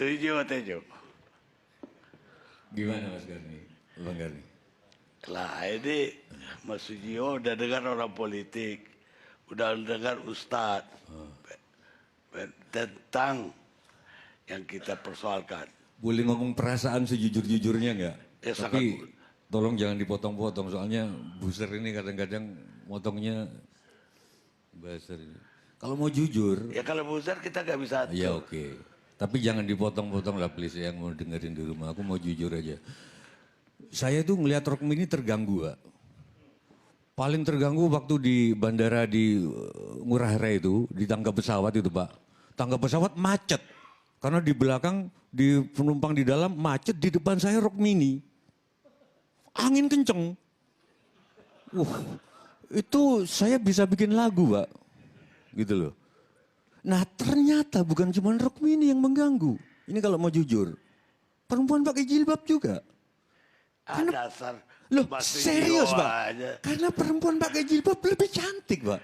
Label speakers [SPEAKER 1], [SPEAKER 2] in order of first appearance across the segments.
[SPEAKER 1] Setuju Tejo.
[SPEAKER 2] Gimana Mas Garni? Bang Garni?
[SPEAKER 1] Lah ini Mas Sujio udah dengar orang politik, udah dengar Ustadz tentang yang kita persoalkan.
[SPEAKER 2] Boleh ngomong perasaan sejujur-jujurnya nggak?
[SPEAKER 1] Ya,
[SPEAKER 2] Tapi
[SPEAKER 1] sangat.
[SPEAKER 2] tolong jangan dipotong-potong soalnya buzzer ini kadang-kadang motongnya buzzer. Kalau mau jujur,
[SPEAKER 1] Ya kalau buzzer kita nggak bisa atur.
[SPEAKER 2] ya oke. Tapi jangan dipotong-potong lah please yang mau dengerin di rumah. Aku mau jujur aja. Saya tuh ngelihat Rockmini terganggu, Pak. Paling terganggu waktu di bandara di Ngurah Rai itu, di tangga pesawat itu Pak. Tangga pesawat macet. Karena di belakang, di penumpang di dalam macet, di depan saya Rockmini. Angin kenceng. Itu saya bisa bikin lagu Pak. Gitu loh. Nah ternyata bukan cuma Rockmini yang mengganggu. Ini kalau mau jujur. Perempuan pakai jilbab juga. Karena,
[SPEAKER 1] Dasar
[SPEAKER 2] loh
[SPEAKER 1] Mas
[SPEAKER 2] serius
[SPEAKER 1] Sujio
[SPEAKER 2] Pak.
[SPEAKER 1] aja.
[SPEAKER 2] Karena perempuan pakai jilbab lebih cantik Pak.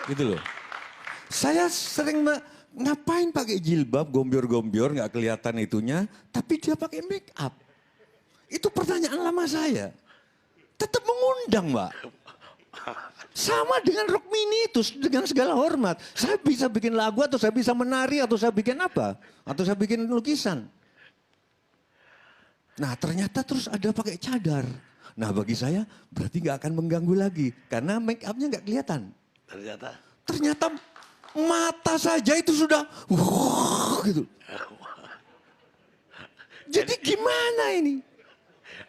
[SPEAKER 2] Gitu loh. Saya sering ngapain pakai jilbab, gombior-gombior nggak kelihatan itunya. Tapi dia pakai make up. Itu pertanyaan lama saya. Tetap mengundang Pak. Sama dengan Rockmini itu, dengan segala hormat. Saya bisa bikin lagu atau saya bisa menari atau saya bikin apa. Atau saya bikin lukisan. Nah ternyata terus ada pakai cadar. Nah bagi saya berarti nggak akan mengganggu lagi. Karena make upnya nggak kelihatan. Ternyata mata saja itu sudah gitu. Jadi gimana ini?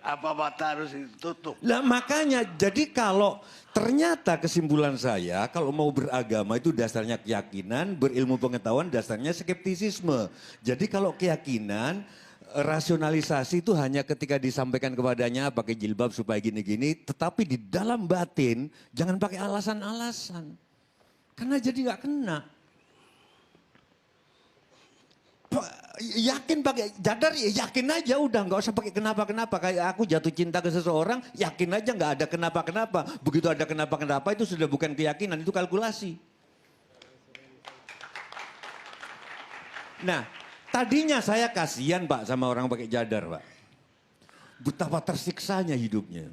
[SPEAKER 1] Apa mata harus ditutup?
[SPEAKER 2] Lah makanya jadi kalau ternyata kesimpulan saya kalau mau beragama itu dasarnya keyakinan, berilmu pengetahuan dasarnya skeptisisme. Jadi kalau keyakinan, rasionalisasi itu hanya ketika disampaikan kepadanya pakai jilbab supaya gini-gini, tetapi di dalam batin jangan pakai alasan-alasan. Karena jadi nggak kena. Yakin pakai cadar ya yakin aja udah nggak usah pakai kenapa-kenapa. Kayak aku jatuh cinta ke seseorang yakin aja nggak ada kenapa-kenapa. Begitu ada kenapa-kenapa itu sudah bukan keyakinan, itu kalkulasi. Nah tadinya saya kasihan Pak sama orang pakai cadar Pak. Betapa tersiksanya hidupnya.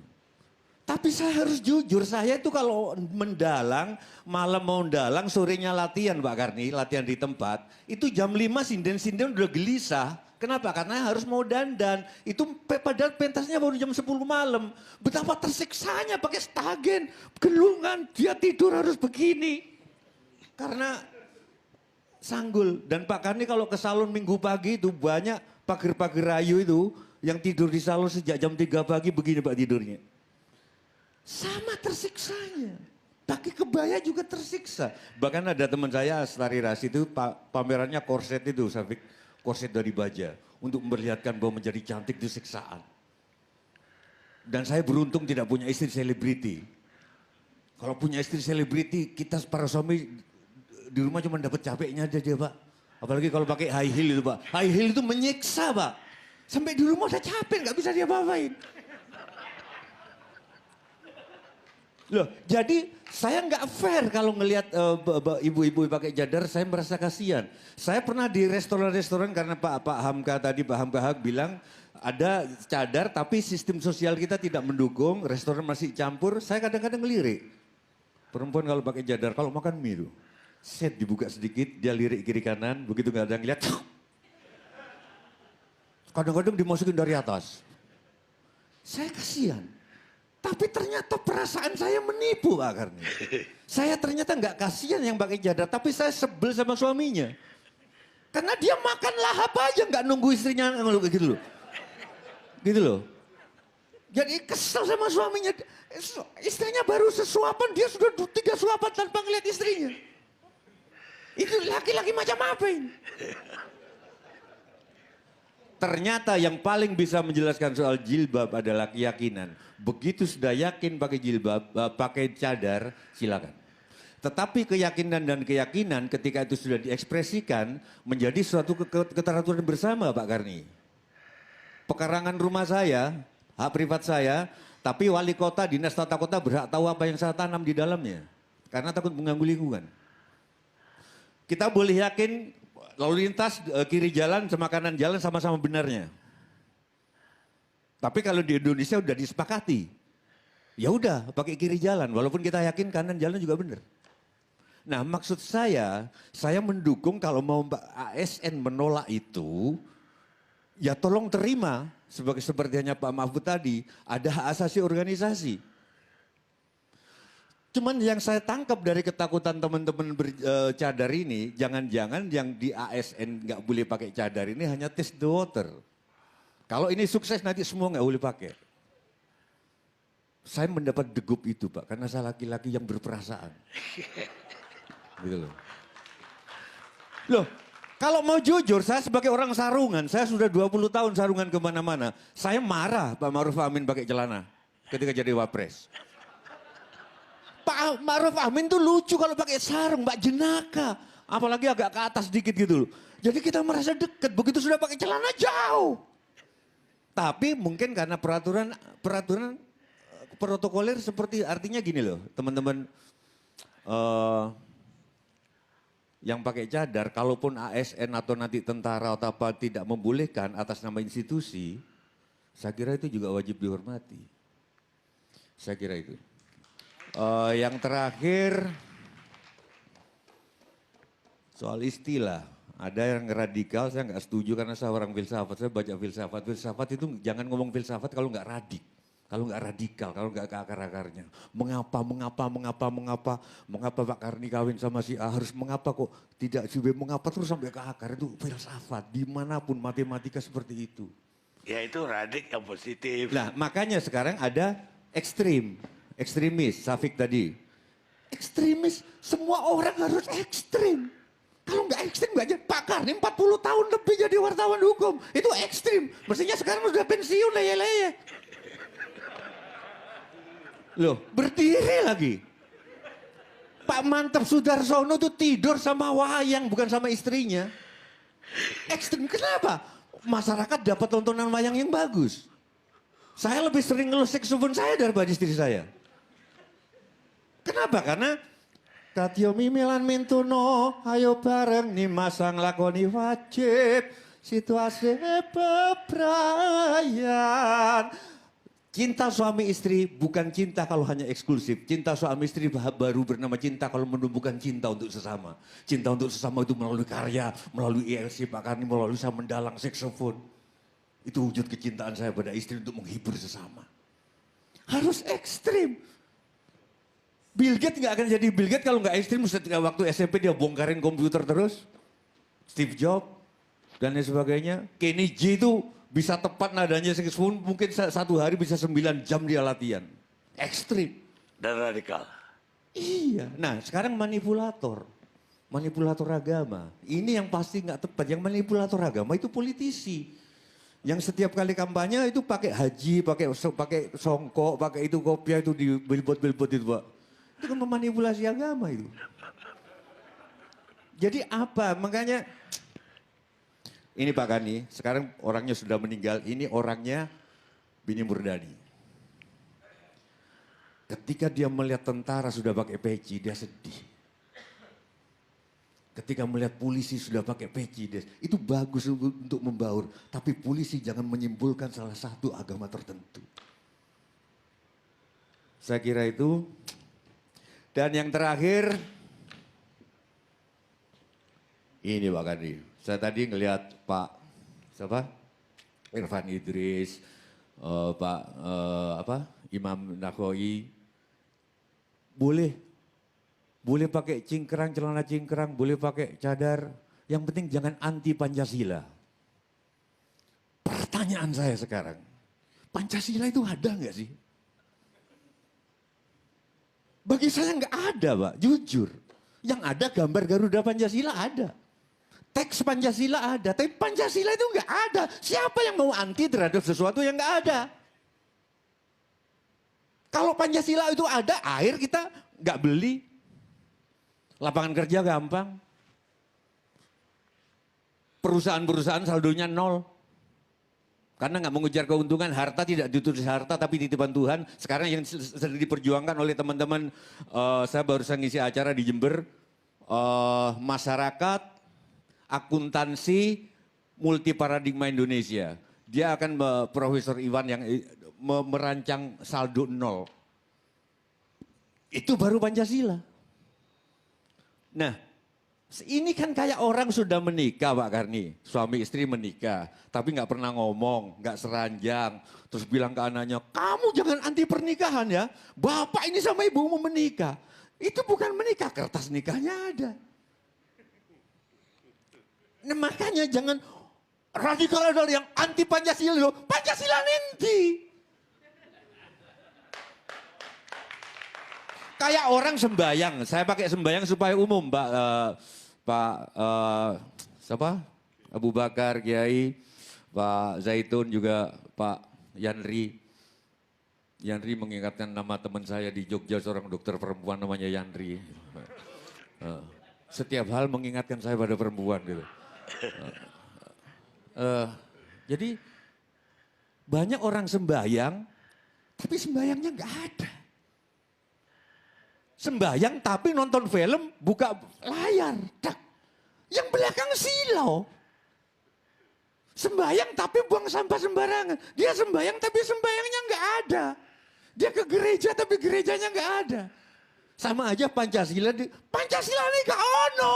[SPEAKER 2] Tapi saya harus jujur, saya itu kalau mendalang, malam mau dalang, sorenya latihan Pak Karni, latihan di tempat. Itu jam 5 sinden-sinden udah gelisah. Kenapa? Karena harus mau dandan. Itu padahal pentasnya baru jam 10 malam. Betapa tersiksanya pakai stagen, gelungan, dia tidur harus begini. Karena sanggul. Dan Pak Karni kalau ke salon minggu pagi itu banyak pagar-pagar rayu itu yang tidur di salon sejak jam 3 pagi begini Pak tidurnya. Sama tersiksanya. Pakai kebaya juga tersiksa. Bahkan ada teman saya, Astari Rasi itu pamerannya korset itu, Safik. Korset dari baja. Untuk memperlihatkan bahwa menjadi cantik itu siksaan. Dan saya beruntung tidak punya istri selebriti. Kalau punya istri selebriti, kita para suami di rumah cuma dapat capeknya aja dia Pak. Apalagi kalau pakai high heel itu Pak. High heel itu menyiksa Pak. Sampai di rumah udah capek, nggak bisa dia apa-apain. Loh, jadi saya nggak fair kalau ngelihat ibu-ibu pakai cadar, saya merasa kasihan. Saya pernah di restoran-restoran karena Pak Hamka tadi, Pak Hamka bilang ada cadar tapi sistem sosial kita tidak mendukung, restoran masih campur, saya kadang-kadang ngelirik. Perempuan kalau pakai cadar, kalau makan mie itu, set dibuka sedikit, dia lirik kiri kanan, begitu nggak ada yang lihat, kadang-kadang dimasukin dari atas. Saya kasihan. Tapi ternyata perasaan saya menipu Pak Karni. Saya ternyata nggak kasihan yang pakai cadar, tapi saya sebel sama suaminya. Karena dia makan lahap aja nggak nunggu istrinya ngeluh gitu loh. Gitu loh. Jadi kesel sama suaminya. Istrinya baru sesuapan, dia sudah 3 suapan tanpa ngeliat istrinya. Itu laki-laki macam apa ini? Ternyata yang paling bisa menjelaskan soal jilbab adalah keyakinan. Begitu sudah yakin pakai jilbab, pakai cadar, silakan. Tetapi keyakinan dan keyakinan ketika itu sudah diekspresikan menjadi suatu keteraturan bersama Pak Karni. Pekarangan rumah saya, hak privat saya, tapi wali kota, dinas tata kota berhak tahu apa yang saya tanam di dalamnya. Karena takut mengganggu lingkungan. Kita boleh yakin lalu lintas kiri jalan sama kanan jalan sama-sama benarnya. Tapi kalau di Indonesia udah disepakati, ya udah pakai kiri jalan, walaupun kita yakin kanan jalan juga benar. Nah maksud saya mendukung kalau mau ASN menolak itu, ya tolong terima seperti hanya Pak Mahfud tadi, ada hak asasi organisasi. Cuman yang saya tangkap dari ketakutan teman-teman bercadar ini, jangan-jangan yang di ASN nggak boleh pakai cadar ini hanya test the water. Kalau ini sukses nanti semua nggak boleh pakai. Saya mendapat degup itu Pak, karena saya laki-laki yang berperasaan. Gitu loh. Loh, kalau mau jujur, saya sebagai orang sarungan, saya sudah 20 tahun sarungan kemana-mana. Saya marah Pak Ma'ruf Amin pakai celana ketika jadi wapres. Pak Ma'ruf Amin tuh lucu kalau pakai sarung, Mbak jenaka. Apalagi agak ke atas dikit gitu loh. Jadi kita merasa dekat, begitu sudah pakai celana jauh. Tapi mungkin karena peraturan protokoler seperti artinya gini loh teman-teman. Yang pakai cadar, kalaupun ASN atau nanti tentara atau apa tidak membolehkan atas nama institusi, saya kira itu juga wajib dihormati. Saya kira itu. Yang terakhir, soal istilah. Ada yang radikal, saya nggak setuju karena saya orang filsafat, saya baca filsafat. Filsafat itu jangan ngomong filsafat kalau nggak kalau nggak radikal, kalau nggak ke akar-akarnya. Mengapa Pak Karni kawin sama si A, harus mengapa kok tidak si B, mengapa terus sampai ke akar, itu filsafat. Dimanapun matematika seperti itu.
[SPEAKER 1] Ya itu radik yang positif.
[SPEAKER 2] Nah makanya sekarang ada ekstremis, Safik tadi. Ekstremis, semua orang harus ekstrim. Kalau nggak ekstrim nggak jadi. Pak Karni 40 tahun lebih jadi wartawan hukum. Itu ekstrim. Mestinya sekarang sudah pensiun leye-leye. Loh, berdiri lagi. Pak Mantep Sudarsono tuh tidur sama wayang, bukan sama istrinya. Ekstrim, kenapa? Masyarakat dapat tontonan wayang yang bagus. Saya lebih sering ngeluh saksofon saya daripada istri saya. Kenapa? Karena Katio mimilan mintuno, ayo bareng nih masang lakoni wajib, situasi bebrayan. Cinta suami istri bukan cinta kalau hanya eksklusif. Cinta suami istri baru bernama cinta kalau menumbuhkan cinta untuk sesama. Cinta untuk sesama itu melalui karya, melalui ILC Pak Karni, melalui saya mendalang saksofon. Itu wujud kecintaan saya pada istri untuk menghibur sesama. Harus ekstrim. Bill Gates nggak akan jadi Bill Gates kalau nggak ekstrim. Waktu SMP dia bongkarin komputer terus. Steve Jobs dan lain sebagainya. Kenny G itu bisa tepat nadanya saksofon, mungkin satu hari bisa 9 jam dia latihan. Ekstrim.
[SPEAKER 1] Dan radikal.
[SPEAKER 2] Iya. Nah sekarang manipulator agama. Ini yang pasti nggak tepat. Yang manipulator agama itu politisi. Yang setiap kali kampanye itu pakai haji, pakai songkok, pakai itu kopiah itu di billboard itu Pak. Itu kan memanipulasi agama itu. Jadi apa? Makanya ini Pak Karni, sekarang orangnya sudah meninggal. Ini orangnya Bini Murdani. Ketika dia melihat tentara sudah pakai peci, dia sedih. Ketika melihat polisi sudah pakai peci, itu bagus untuk membaur. Tapi polisi jangan menyimpulkan salah satu agama tertentu. Saya kira itu. Dan yang terakhir, ini Pak Karni. Saya tadi ngelihat Pak Irfan Idris, Imam Nahrawi, boleh pakai cingkrang, celana cingkrang, boleh pakai cadar. Yang penting jangan anti Pancasila. Pertanyaan saya sekarang, Pancasila itu ada nggak sih? Bagi saya nggak ada Pak, jujur. Yang ada gambar Garuda Pancasila ada. Teks Pancasila ada, tapi Pancasila itu nggak ada. Siapa yang mau anti terhadap sesuatu yang nggak ada? Kalau Pancasila itu ada, akhir kita nggak beli. Lapangan kerja gampang. Perusahaan-perusahaan saldonya 0. Karena nggak mengejar keuntungan, harta tidak ditulis harta tapi titipan Tuhan. Sekarang yang sedang diperjuangkan oleh teman-teman, saya barusan ngisi acara di Jember, masyarakat akuntansi multi paradigma Indonesia. Dia akan Profesor Iwan yang merancang saldo nol. Itu baru Pancasila. Nah, ini kan kayak orang sudah menikah Pak Karni. Suami istri menikah, tapi nggak pernah ngomong, nggak seranjang. Terus bilang ke anaknya, kamu jangan anti pernikahan ya. Bapak ini sama ibu mau menikah. Itu bukan menikah, kertas nikahnya ada. Nah, makanya jangan radikal adalah yang anti Pancasila. Pancasila nanti. Kayak orang sembayang, saya pakai sembayang supaya umum, siapa? Abu Bakar, Kiai, Pak Zaitun juga Pak Yanri. Yanri mengingatkan nama teman saya di Jogja, seorang dokter perempuan namanya Yanri. Setiap hal mengingatkan saya pada perempuan gitu. Jadi banyak orang sembayang, tapi sembayangnya nggak ada. Sembayang tapi nonton film buka layar. Dak. Yang belakang silau. Sembayang tapi buang sampah sembarangan. Dia sembayang tapi sembayangnya nggak ada. Dia ke gereja tapi gerejanya nggak ada. Sama aja Pancasila ini gak ono.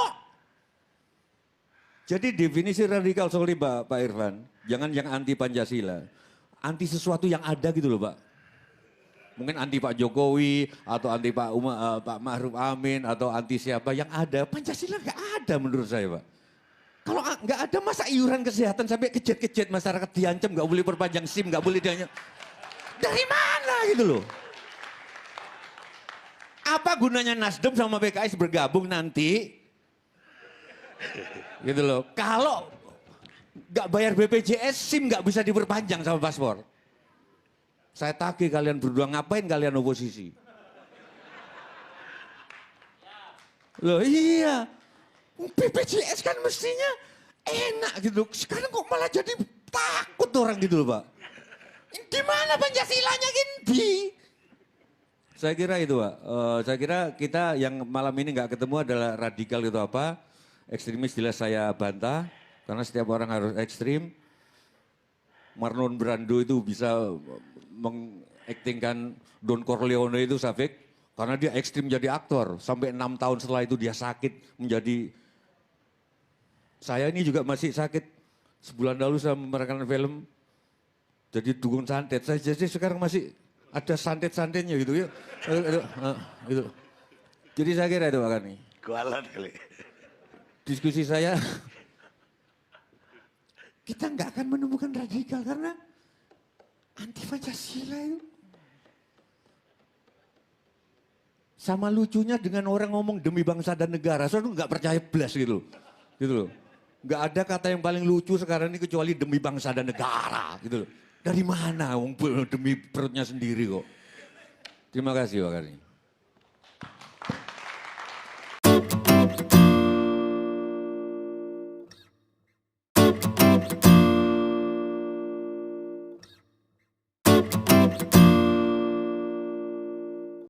[SPEAKER 2] Jadi definisi radikal sorry Pak Irfan. Jangan yang anti Pancasila. Anti sesuatu yang ada gitu loh Pak. Mungkin anti Pak Jokowi atau anti Pak Ma'ruf Amin atau anti siapa yang ada. Pancasila nggak ada menurut saya Pak. Kalau nggak ada masa iuran kesehatan sampai kejet-kejet masyarakat diancam nggak boleh perpanjang SIM, nggak boleh dianya. Dari mana gitu loh. Apa gunanya Nasdem sama PKS bergabung nanti? Gitu loh. Kalau nggak bayar BPJS SIM nggak bisa diperpanjang sama paspor. Saya tagih kalian berdua, ngapain kalian oposisi? Loh iya, BPJS kan mestinya enak gitu. Sekarang kok malah jadi takut orang gitu loh Pak. Di mana Pancasilanya gini? Saya kira itu Pak, saya kira kita yang malam ini nggak ketemu adalah radikal itu apa. Ekstremis jelas saya bantah, karena setiap orang harus ekstrim. Marlon Brando itu bisa mengaktingkan Don Corleone itu Safik karena dia ekstrim jadi aktor sampai 6 tahun setelah itu dia sakit menjadi saya ini juga masih sakit sebulan lalu saya memerankan film jadi dukun santet saya jadi sekarang masih ada santet-santetnya gitu ya gitu. Jadi saya kira itu Pak Kani
[SPEAKER 1] Kualat kali
[SPEAKER 2] diskusi saya kita nggak akan menemukan radikal karena anti Pancasila itu. Sama lucunya dengan orang ngomong demi bangsa dan negara, saya tuh nggak percaya belas gitu loh. Nggak ada kata yang paling lucu sekarang ini kecuali demi bangsa dan negara gitu loh. Dari mana? Demi perutnya sendiri kok. Terima kasih Pak Karni.